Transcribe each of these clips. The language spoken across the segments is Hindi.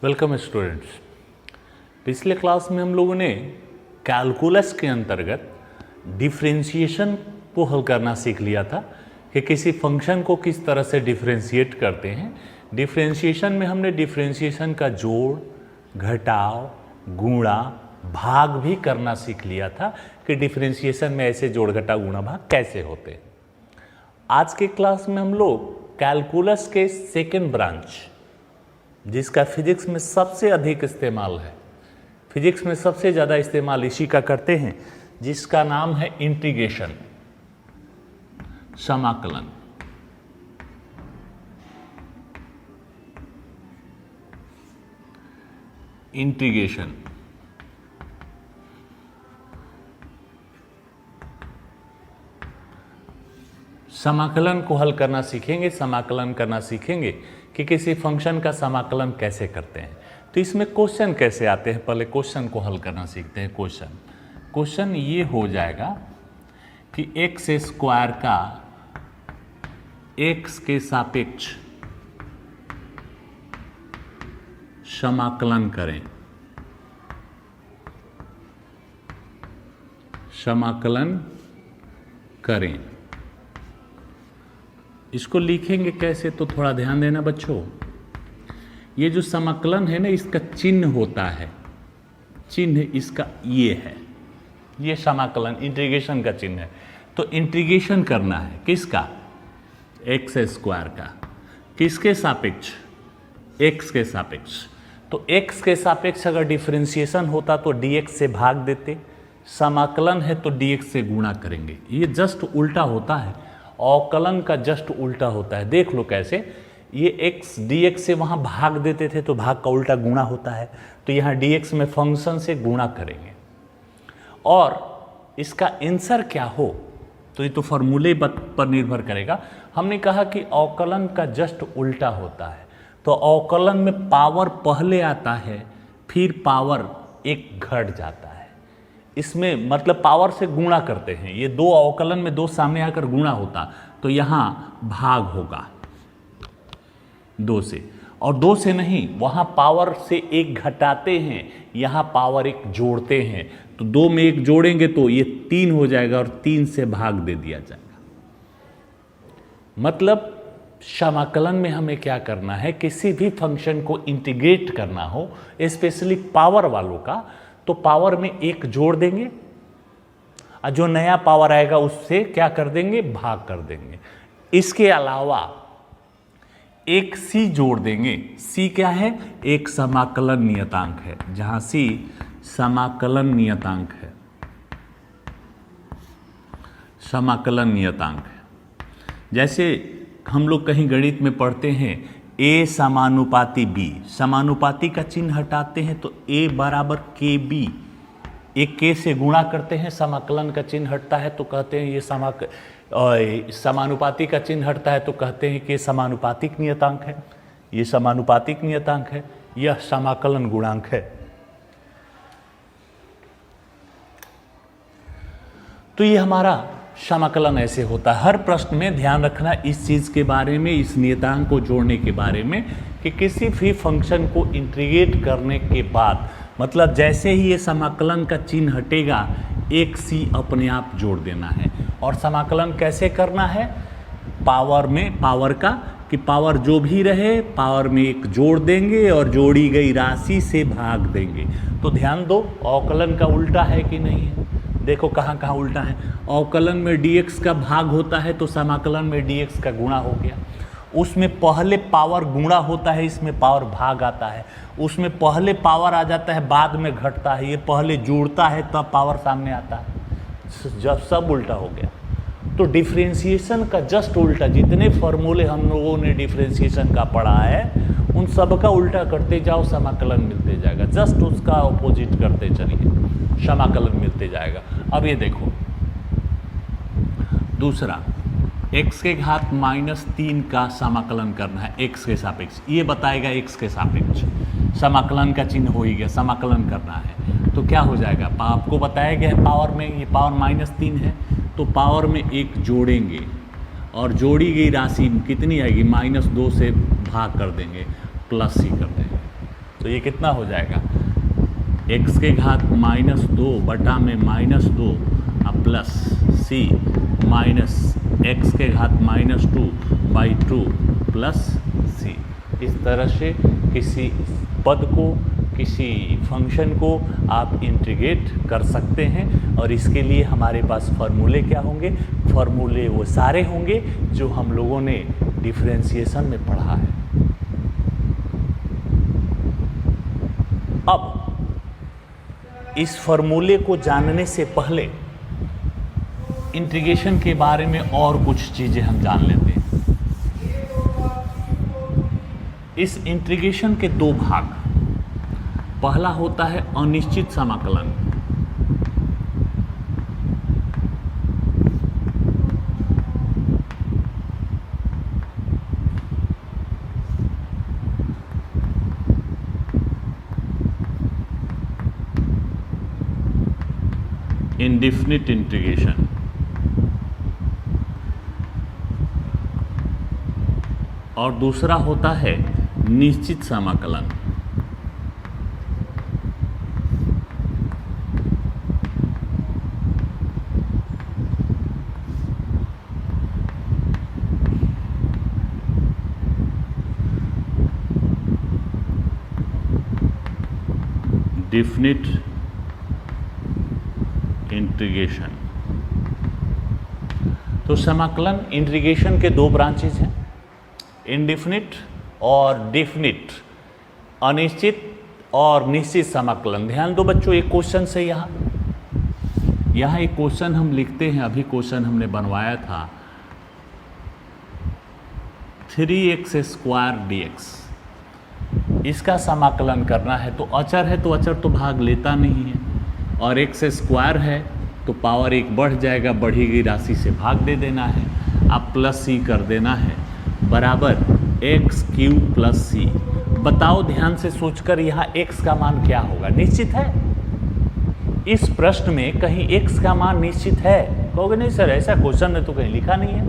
Welcome students. पिछले क्लास में हम लोगों ने कैलकुलस के अंतर्गत डिफरेंशिएशन को हल करना सीख लिया था कि किसी फंक्शन को किस तरह से डिफरेंशिएट करते हैं। डिफरेंशिएशन में हमने डिफरेंशिएशन का जोड़, घटाव, गुणा, भाग भी करना सीख लिया था कि डिफरेंशिएशन में ऐसे जोड़, घटाव, गुणा, भाग कैसे होते हैं। आज के क्लास में हम लोग कैलकुलस के सेकेंड ब्रांच, जिसका फिजिक्स में सबसे अधिक इस्तेमाल है, फिजिक्स में सबसे ज़्यादा इस्तेमाल इसी का करते हैं, जिसका नाम है इंटीग्रेशन, समाकलन। इंटीग्रेशन समाकलन को हल करना सीखेंगे, समाकलन करना सीखेंगे कि किसी फंक्शन का समाकलन कैसे करते हैं। तो इसमें क्वेश्चन कैसे आते हैं, पहले क्वेश्चन को हल करना सीखते हैं। क्वेश्चन ये हो जाएगा कि एक्स स्क्वायर का एक्स के सापेक्ष समाकलन करें। समाकलन करें, इसको लिखेंगे कैसे, तो थोड़ा ध्यान देना बच्चों। ये जो समाकलन है ना, इसका चिन्ह होता है, चिन्ह इसका ये है, ये समाकलन इंटीग्रेशन का चिन्ह है। तो इंटीग्रेशन करना है किसका, एक्स स्क्वायर का, किसके सापेक्ष, एक्स के सापेक्ष। तो एक्स के सापेक्ष अगर डिफरेंशिएशन होता तो dx से भाग देते, समाकलन है तो dx से गुणा करेंगे। ये जस्ट उल्टा होता है, अवकलन का जस्ट उल्टा होता है। देख लो कैसे, ये x dx से वहाँ भाग देते थे तो भाग का उल्टा गुणा होता है, तो यहाँ dx में फंक्शन से गुणा करेंगे। और इसका आंसर क्या हो तो ये तो फॉर्मूले पर निर्भर करेगा। हमने कहा कि अवकलन का जस्ट उल्टा होता है, तो अवकलन में पावर पहले आता है, फिर पावर एक घट जाता है। इसमें मतलब पावर से गुणा करते हैं, ये दो अवकलन में दो सामने आकर गुणा होता, तो यहाँ भाग होगा दो से, और दो से नहीं, वहाँ पावर से एक घटाते हैं, यहाँ पावर एक जोड़ते हैं। तो दो में एक जोड़ेंगे तो ये 3 हो जाएगा और 3 से भाग दे दिया जाएगा। मतलब समाकलन में हमें क्या करना है, किसी भी फंक्शन को इंटीग्रेट करना हो, स्पेशली पावर वालों का, तो पावर में एक जोड़ देंगे और जो नया पावर आएगा उससे क्या कर देंगे, भाग कर देंगे। इसके अलावा एक सी जोड़ देंगे। सी क्या है, एक समाकलन नियतांक है, जहां सी समाकलन नियतांक है, समाकलन नियतांक है। जैसे हम लोग कहीं गणित में पढ़ते हैं a समानुपाती b, समानुपाती का चिन्ह हटाते हैं तो a बराबर के बी, एक k से गुणा करते हैं, समाकलन का चिन्ह हटता है तो कहते हैं ये समानुपाती का चिन्ह हटता है तो कहते हैं कि समानुपातिक नियतांक है, ये समानुपातिक नियतांक है, यह समाकलन गुणांक है। तो ये हमारा समाकलन ऐसे होता है। हर प्रश्न में ध्यान रखना इस चीज़ के बारे में, इस नियतांक को जोड़ने के बारे में, कि किसी भी फंक्शन को इंटीग्रेट करने के बाद, मतलब जैसे ही ये समाकलन का चिन्ह हटेगा, एक सी अपने आप जोड़ देना है। और समाकलन कैसे करना है, पावर में, पावर का, कि पावर जो भी रहे पावर में एक जोड़ देंगे और जोड़ी गई राशि से भाग देंगे। तो ध्यान दो, अवकलन का उल्टा है कि नहीं है, देखो कहाँ कहाँ उल्टा है। अवकलन में dx का भाग होता है तो समाकलन में dx का गुणा हो गया। उसमें पहले पावर गुणा होता है, इसमें पावर भाग आता है। उसमें पहले पावर आ जाता है, बाद में घटता है, ये पहले जुड़ता है तब पावर सामने आता है, जब सब उल्टा हो गया। तो डिफरेंशिएशन का जस्ट उल्टा, जितने फॉर्मूले हम लोगों ने डिफरेंशिएशन का पढ़ा है उन सब का उल्टा करते जाओ, समाकलन मिलते जाएगा। जस्ट उसका अपोजिट करते चलिए, समाकलन मिलते जाएगा। अब ये देखो दूसरा, x के घात -3 का समाकलन करना है x के सापेक्ष, ये बताएगा x के सापेक्ष, समाकलन का चिन्ह हो ही गया, समाकलन करना है तो क्या हो जाएगा, आपको बताया गया है पावर में, ये पावर -3 है तो पावर में एक जोड़ेंगे और जोड़ी गई राशि कितनी आएगी, -2 से भाग कर देंगे, प्लस ही कर देंगे। तो ये कितना हो जाएगा, x के घात -2 बटा में -2 प्लस c माइनस x के घात -2/2 प्लस c। इस तरह से किसी पद को, किसी फंक्शन को आप इंटीग्रेट कर सकते हैं। और इसके लिए हमारे पास फॉर्मूले क्या होंगे, फॉर्मूले वो सारे होंगे जो हम लोगों ने डिफरेंशिएशन में पढ़ा है। अब इस फॉर्मूले को जानने से पहले इंटीग्रेशन के बारे में और कुछ चीजें हम जान लेते हैं। इस इंटीग्रेशन के दो भाग, पहला होता है अनिश्चित समाकलन, इंडेफिनिट इंटीग्रेशन, और दूसरा होता है निश्चित समाकलन। Definite integration. तो समाकलन इंटीग्रेशन के दो ब्रांचेज हैं, इंडेफिनिट और डेफिनिट, अनिश्चित और निश्चित समाकलन। ध्यान दो बच्चों, एक क्वेश्चन से यहाँ एक क्वेश्चन हम लिखते हैं, अभी क्वेश्चन हमने बनवाया था 3x² dx, इसका समाकलन करना है। तो अचर है तो अचर तो भाग लेता नहीं है, और x² है तो पावर 1 बढ़ जाएगा, बढ़ी गई राशि से भाग दे देना है, अब प्लस c कर देना है, बराबर x³ + c। बताओ ध्यान से सोचकर यहाँ x का मान क्या होगा, निश्चित है? इस प्रश्न में कहीं x का मान निश्चित है? कहोगे नहीं सर, ऐसा क्वेश्चन में तो कहीं लिखा नहीं है,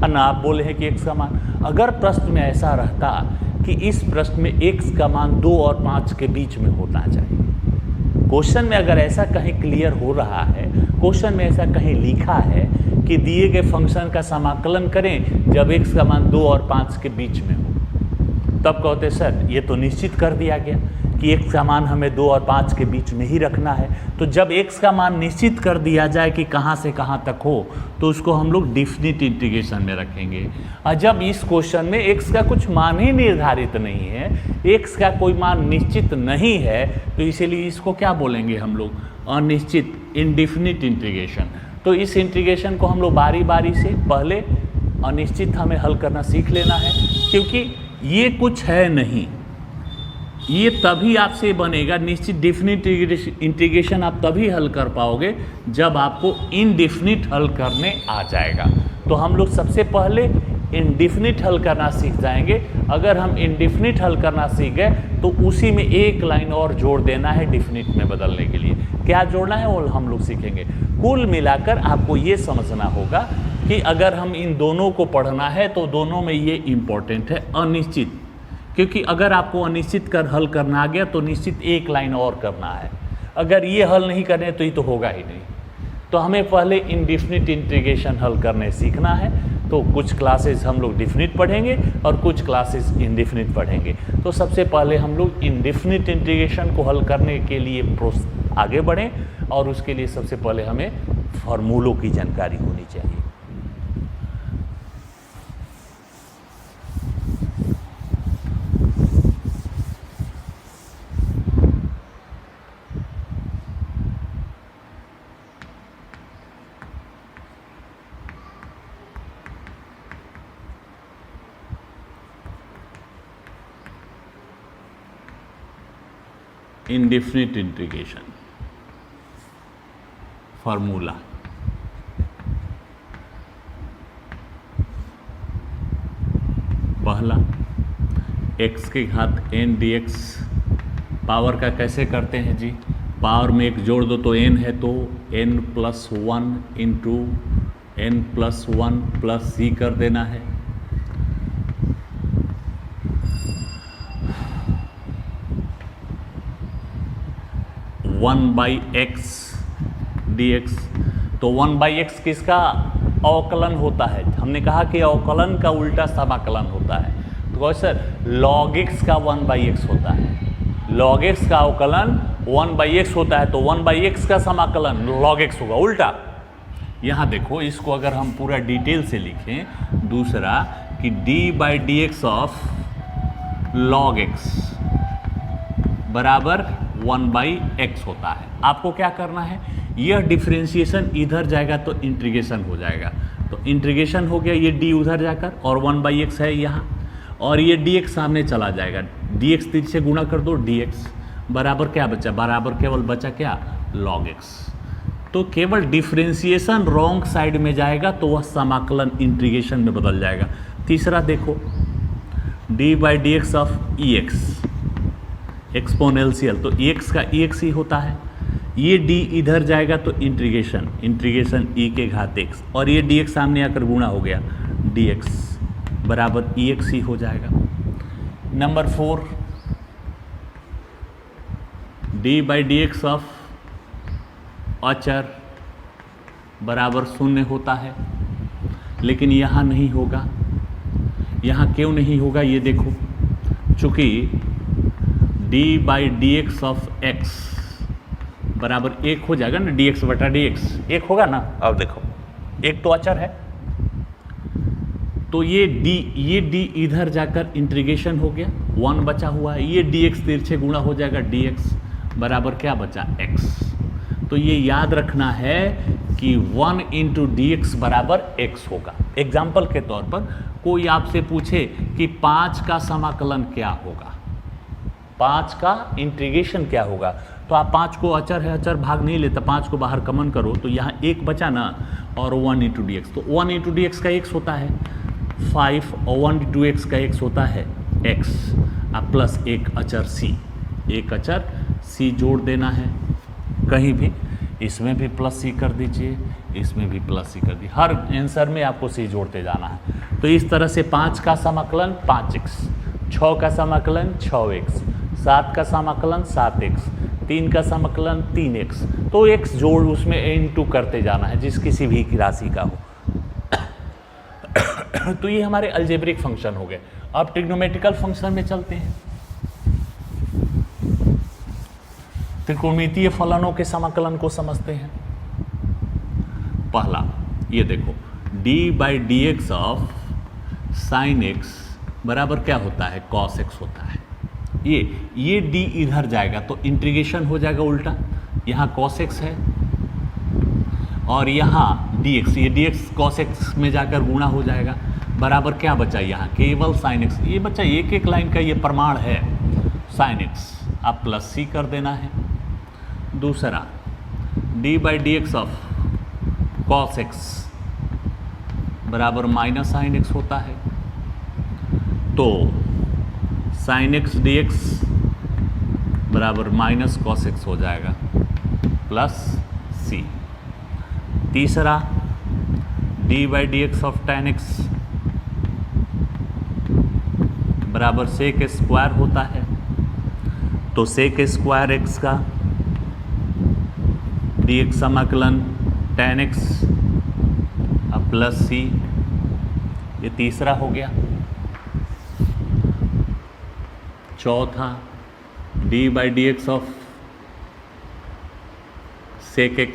और ना आप बोले हैं कि x का मान। अगर प्रश्न में ऐसा रहता कि इस प्रश्न में x का मान 2 और 5 के बीच में होना चाहिए, क्वेश्चन में अगर ऐसा कहीं क्लियर हो रहा है, क्वेश्चन में ऐसा कहीं लिखा है कि दिए गए फंक्शन का समाकलन करें जब x का मान 2 और 5 के बीच में हो, तब कहते सर ये तो निश्चित कर दिया गया कि x का मान हमें 2 और 5 के बीच में ही रखना है। तो जब x का मान निश्चित कर दिया जाए कि कहाँ से कहाँ तक हो, तो उसको हम लोग डेफिनिट इंटीग्रेशन में रखेंगे। और जब इस क्वेश्चन में x का कुछ मान ही निर्धारित नहीं है, x का कोई मान निश्चित नहीं है, तो इसीलिए इसको क्या बोलेंगे हम लोग, अनिश्चित, इंडेफिनिट इंटीग्रेशन। तो इस इंटीग्रेशन को हम लोग बारी बारी से, पहले अनिश्चित हमें हल करना सीख लेना है, क्योंकि ये कुछ है नहीं, ये तभी आपसे बनेगा। निश्चित डेफिनिट इंटीग्रेशन आप तभी हल कर पाओगे जब आपको इनडेफिनिट हल करने आ जाएगा। तो हम लोग सबसे पहले इनडेफिनिट हल करना सीख जाएंगे। अगर हम इनडेफिनिट हल करना सीख गए तो उसी में एक लाइन और जोड़ देना है डेफिनिट में बदलने के लिए। क्या जोड़ना है वो हम लोग सीखेंगे। कुल मिलाकर आपको ये समझना होगा कि अगर हम इन दोनों को पढ़ना है तो दोनों में ये इम्पोर्टेंट है, अनिश्चित, क्योंकि अगर आपको अनिश्चित कर हल करना आ गया तो निश्चित एक लाइन और करना है। अगर ये हल नहीं करने तो ये तो होगा ही नहीं। तो हमें पहले इनडेफिनिट इंटीग्रेशन हल करने सीखना है। तो कुछ क्लासेस हम लोग डेफिनिट पढ़ेंगे और कुछ क्लासेस इनडेफिनिट पढ़ेंगे। तो सबसे पहले हम लोग इनडेफिनिट इंटीग्रेशन को हल करने के लिए आगे बढ़ें, और उसके लिए सबसे पहले हमें फॉर्मूलों की जानकारी होनी चाहिए। इंडेफिनिट इंटीग्रेशन फार्मूला, पहला x के घात n dx, पावर का कैसे करते हैं जी, पावर में एक जोड़ दो तो n है तो n+1 into n+1 plus c कर देना है। 1/x dx। तो 1/x किसका अवकलन होता है? हमने कहा कि अवकलन का उल्टा समाकलन होता है। तो कहो सर log x का 1/x होता है। log x का अवकलन 1/x होता है, तो 1/x का समाकलन log x होगा उल्टा। यहाँ देखो, इसको अगर हम पूरा डिटेल से लिखें, दूसरा कि d/dx ऑफ log x बराबर 1/x होता है। आपको क्या करना है, यह डिफ्रेंशिएशन इधर जाएगा तो इंटीग्रेशन हो जाएगा। तो इंटीग्रेशन हो गया, ये d उधर जाकर, और 1/x है यहाँ, और ये dx सामने चला जाएगा। dx 3 से गुणा कर दो, dx बराबर क्या बचा? बराबर केवल बचा क्या? log x। तो केवल डिफ्रेंशिएशन रॉन्ग साइड में जाएगा तो वह समाकलन इंटीग्रेशन में बदल जाएगा। तीसरा देखो, d/dx ऑफ ex एक्सपोनेंशियल, तो ex का ex ही होता है। ये d इधर जाएगा तो इंटीग्रेशन e के घात x, और ये dx सामने आकर गुणा हो गया, dx बराबर ex ही हो जाएगा। नंबर 4, d/dx ऑफ अचर बराबर 0 होता है, लेकिन यहाँ नहीं होगा। यहाँ क्यों नहीं होगा ये देखो, चूँकि d/dx ऑफ x बराबर 1 हो जाएगा ना, dx/dx 1 होगा ना। अब देखो, एक तो अचर है, तो ये d इधर जाकर इंटीग्रेशन हो गया, 1 बचा हुआ है। ये dx तिरछे गुणा हो जाएगा, dx बराबर क्या बचा? x। तो ये याद रखना है कि 1 × dx बराबर x होगा। एग्जाम्पल के तौर पर कोई आपसे पूछे कि 5 का समाकलन क्या होगा, 5 का इंटीग्रेशन क्या होगा, तो आप 5 को, अचर है, अचर भाग नहीं लेता, 5 को बाहर कमन करो तो यहाँ 1 बचा ना, और 1 × dx, तो 1 × dx का x होता है 5, और 1 × x का x होता है x, अब प्लस एक अचर c, एक अचर c जोड़ देना है कहीं भी, इसमें भी प्लस c कर दीजिए, इसमें भी प्लस c कर दीजिए, हर आंसर में आपको c जोड़ते जाना है। तो इस तरह से 5 का समाकलन 5x, 6 का समाकलन 6x, 7 का समाकलन 7x, 3 का समाकलन 3x, तो x जोड़ उसमें इंटू करते जाना है जिस किसी भी राशि का हो। तो ये हमारे अलजेब्रिक फंक्शन हो गए। अब ट्रिग्नोमेट्रिकल फंक्शन में चलते हैं। त्रिकोणमितीय फलनों के समाकलन को समझते हैं। पहला ये देखो, d/dx ऑफ sin x बराबर क्या होता है? cos x होता है। ये d इधर जाएगा तो इंटीग्रेशन हो जाएगा उल्टा, यहाँ cos x है और यहाँ dx, ये dx cos x में जाकर गुणा हो जाएगा, बराबर क्या बचा? यहाँ केवल sin x। ये बच्चा एक एक लाइन का ये प्रमाण है, sin x आप प्लस c कर देना है। दूसरा d/dx ऑफ cos x बराबर माइनस sin x होता है, तो sin x dx बराबर माइनस cos x हो जाएगा प्लस c। तीसरा d/dx ऑफ tan x बराबर sec स्क्वायर होता है, तो sec स्क्वायर x का dx समाकलन tan x अब प्लस c, ये तीसरा हो गया। चौथा d/dx ऑफ sec x,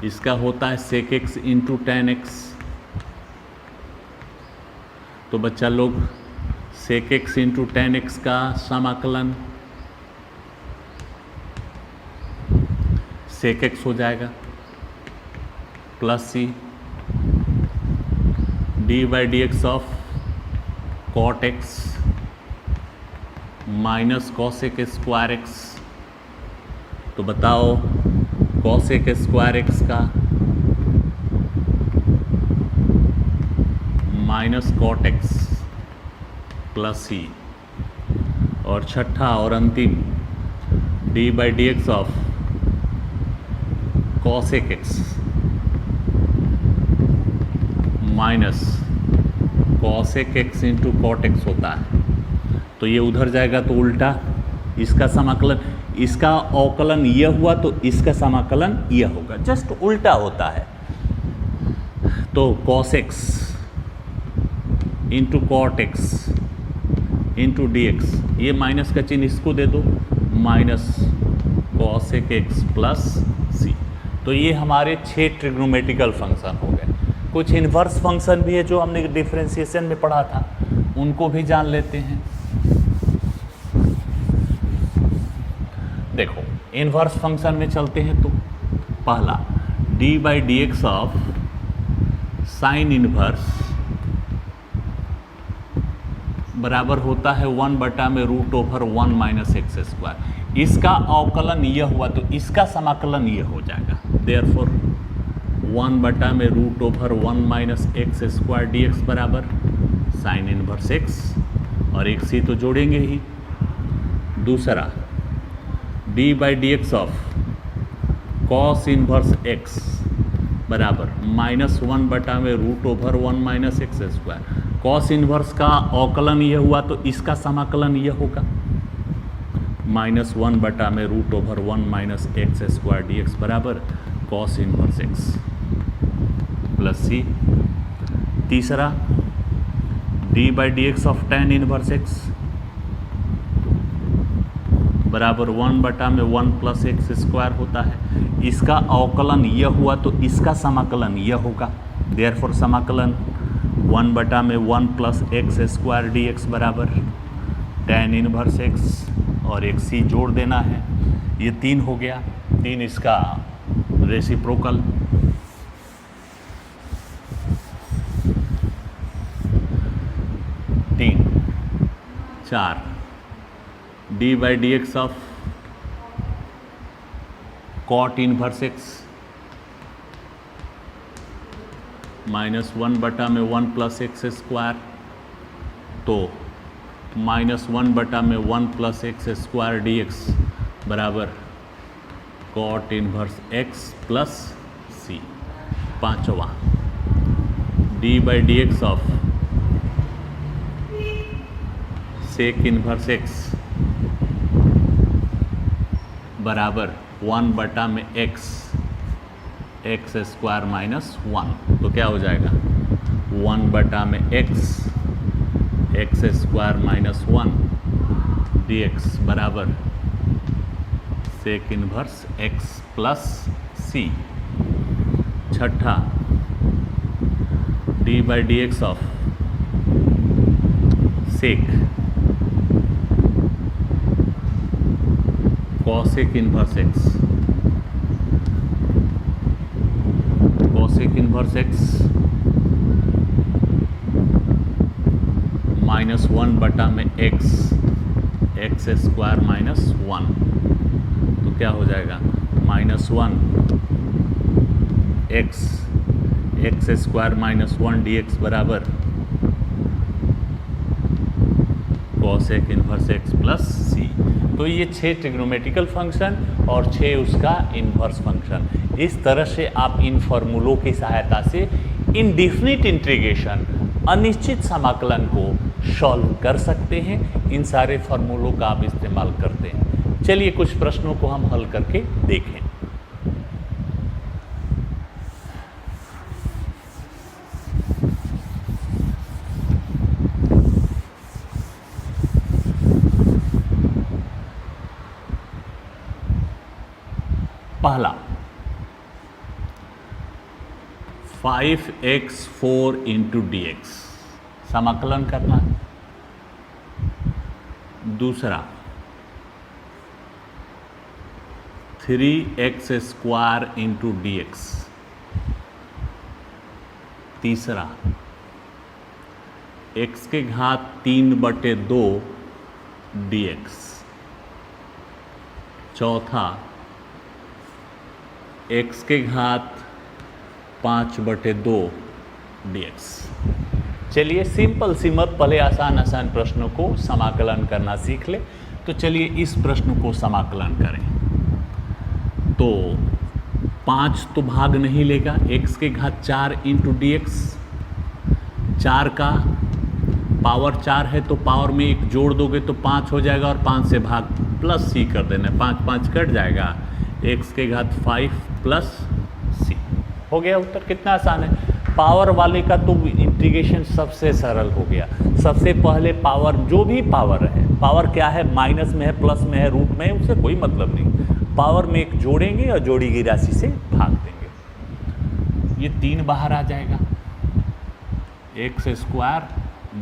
इसका होता है sec x into tan x, तो बच्चा लोग sec x into tan x का समाकलन sec x हो जाएगा plus c, d/dx of cot x minus cosec square x, तो बताओ cosec स्क्वायर x का minus cot x plus c, और छठा और अंतिम d/dx of cosec x minus cosec x into cot x होता है, तो ये उधर जाएगा तो उल्टा इसका समाकलन, इसका अवकलन यह हुआ तो इसका समाकलन यह होगा, जस्ट उल्टा होता है। तो cos x into cot x into d x, ये माइनस का चिन्ह इसको दे दो, minus cosec x plus C. तो ये हमारे 6 ट्रिग्नोमेट्रिकल फंक्शन हो गए। कुछ इन्वर्स फंक्शन भी है जो हमने डिफरेंशिएशन में पढ़ा था, उनको भी जान लेते हैं। देखो इन्वर्स फंक्शन में चलते हैं तो पहला d by d x of sine inverse बराबर होता है 1 बटा में root over 1 minus x square. इसका अवकलन यह हुआ तो इसका समाकलन यह हो जाएगा, देयरफॉर 1 बटा में root over 1 minus x square d x बराबर साइन इनवर्स एक्स, और एक सी तो जोड़ेंगे ही। दूसरा d by d x of cos inverse x बराबर -1 बटा में root over 1 minus x square. Cos inverse का अवकलन यह हुआ तो इसका समाकलन यह होगा, -1 बटा में root over 1 minus x square d x बराबर cos inverse x plus C. तीसरा d by d x of tan inverse x बराबर 1 बटा में 1 प्लस एक्स स्क्वायर होता है। इसका अवकलन यह हुआ तो इसका समाकलन यह होगा, देयरफॉर समाकलन 1 बटा में 1 plus x square d x बराबर टेन इनवर्स एक्स, और एक सी जोड़ देना है। ये 3 हो गया, 3 इसका रेसिप्रोकल। तीन 4 d by d x of cot inverse x -1 बटा में 1 प्लस एक्स स्क्वायर, तो -1 बटा में 1 plus x square d x बराबर cot inverse x plus C. पांचवा d by d x of sec inverse x बराबर 1 बटा में एक्स स्क्वायर माइनस 1, तो क्या हो जाएगा 1 बटा में x square minus 1 d x बराबर sec inverse x plus C. छठा d by d x of sec cosec inverse x -1 बटा में एक्स स्क्वायर माइनस 1, तो क्या हो जाएगा -1 x square minus 1 d x बराबर cosec inverse x plus C. तो ये 6 ट्रिग्नोमेट्रिकल फंक्शन और 6 उसका इनवर्स फंक्शन। इस तरह से आप इन फॉर्मूलों की सहायता से इनडिफिनिट इंटीग्रेशन अनिश्चित समाकलन को सॉल्व कर सकते हैं। इन सारे फॉर्मूलों का आप इस्तेमाल करते हैं। चलिए कुछ प्रश्नों को हम हल करके देखें। पहला 5x4 इंटू डी एक्स समाकलन करना है। दूसरा 3x square into d x. तीसरा x के घात 3/2 डी एक्स। चौथा x के घात 5/2 dx। चलिए सिंपल सिमत पहले आसान प्रश्नों को समाकलन करना सीख ले। तो चलिए इस प्रश्न को समाकलन करें। तो 5 तो भाग नहीं लेगा, x के घात 4 इंटू डी एक्स। 4 का पावर 4 है तो पावर में 1 जोड़ दोगे तो 5 हो जाएगा और 5 से भाग प्लस सी कर देना, 5 5 कट जाएगा, x के घात 5 प्लस सी हो गया उत्तर। कितना आसान है। पावर वाले का तो इंटीग्रेशन सबसे सरल हो गया। सबसे पहले पावर, जो भी पावर है, पावर क्या है, माइनस में है, प्लस में है, रूट में है, उससे कोई मतलब नहीं। पावर में 1 जोड़ेंगे और जोड़ी गई राशि से भाग देंगे। ये 3 बाहर आ जाएगा, x square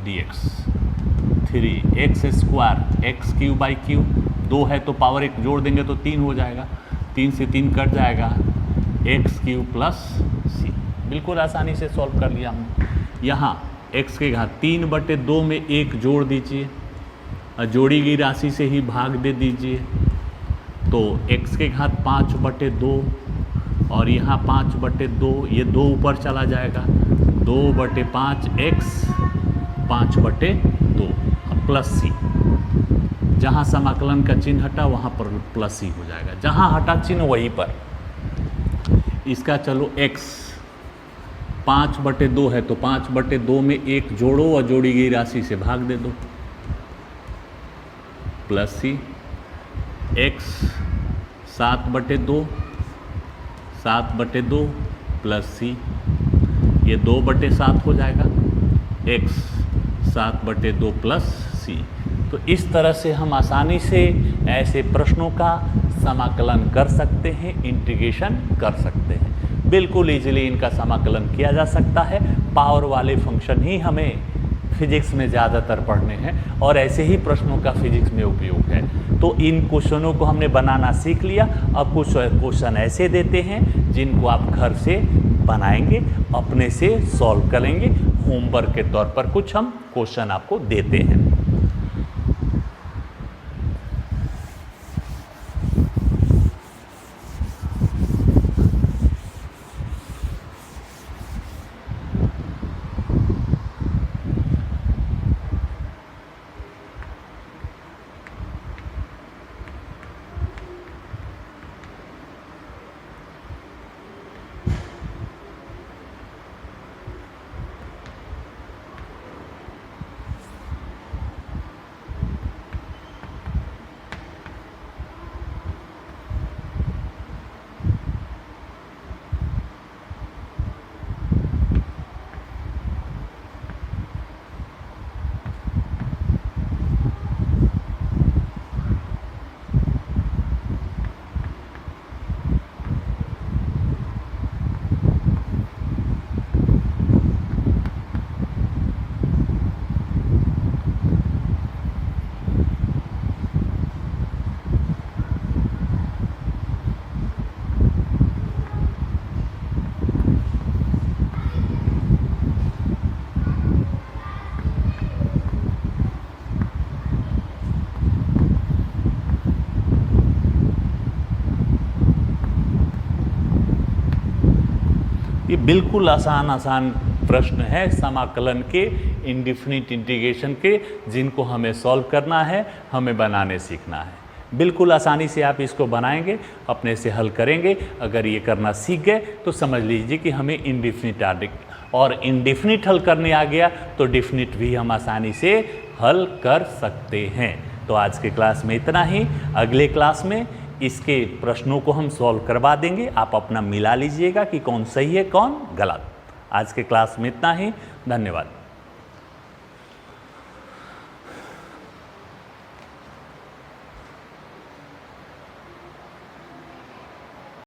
dx, 3x square x Q by Q, 2 है तो पावर 1 जोड़ देंगे तो 3 हो जाएगा, 3 से 3 कट जाएगा, एक्स क्यू प्लस सी। बिल्कुल आसानी से सॉल्व कर लिया हमने। यहाँ x के घात 3/2 में 1 जोड़ दीजिए और जोड़ी गई राशि से ही भाग दे दीजिए, तो x के घात 5/2 और यहाँ 5/2, ये 2 ऊपर चला जाएगा, 2/5 x 5/2 प्लस सी। जहाँ समाकलन का चिन्ह हटा वहाँ पर प्लस सी हो जाएगा, जहाँ हटा चिन्ह वहीं पर। इसका चलो x 5/2 है तो 5/2 में 1 जोड़ो और जोड़ी गई राशि से भाग दे दो, प्लस सी। x 7/2 प्लस सी, ये 2/7 हो जाएगा, x 7/2 प्लस सी। तो इस तरह से हम आसानी से ऐसे प्रश्नों का समाकलन कर सकते हैं, इंटीग्रेशन कर सकते हैं। बिल्कुल इजीली इनका समाकलन किया जा सकता है। पावर वाले फंक्शन ही हमें फिजिक्स में ज़्यादातर पढ़ने हैं और ऐसे ही प्रश्नों का फिजिक्स में उपयोग है। तो इन क्वेश्चनों को हमने बनाना सीख लिया। अब कुछ क्वेश्चन ऐसे देते हैं जिनको आप घर से बनाएंगे, अपने से सॉल्व करेंगे। होमवर्क के तौर पर कुछ हम क्वेश्चन आपको देते हैं। ये बिल्कुल आसान प्रश्न है समाकलन के, इंडिफिनिट इंटीग्रेशन के, जिनको हमें सॉल्व करना है, हमें बनाने सीखना है। बिल्कुल आसानी से आप इसको बनाएंगे, अपने से हल करेंगे। अगर ये करना सीख गए तो समझ लीजिए कि हमें इंडिफिनिट और इंडिफिनिट हल करने आ गया तो डिफिनिट भी हम आसानी से हल कर सकते हैं। तो आज के क्लास में इतना ही। अगले क्लास में इसके प्रश्नों को हम सॉल्व करवा देंगे। आप अपना मिला लीजिएगा कि कौन सही है कौन गलत। आज के क्लास में इतना ही। धन्यवाद।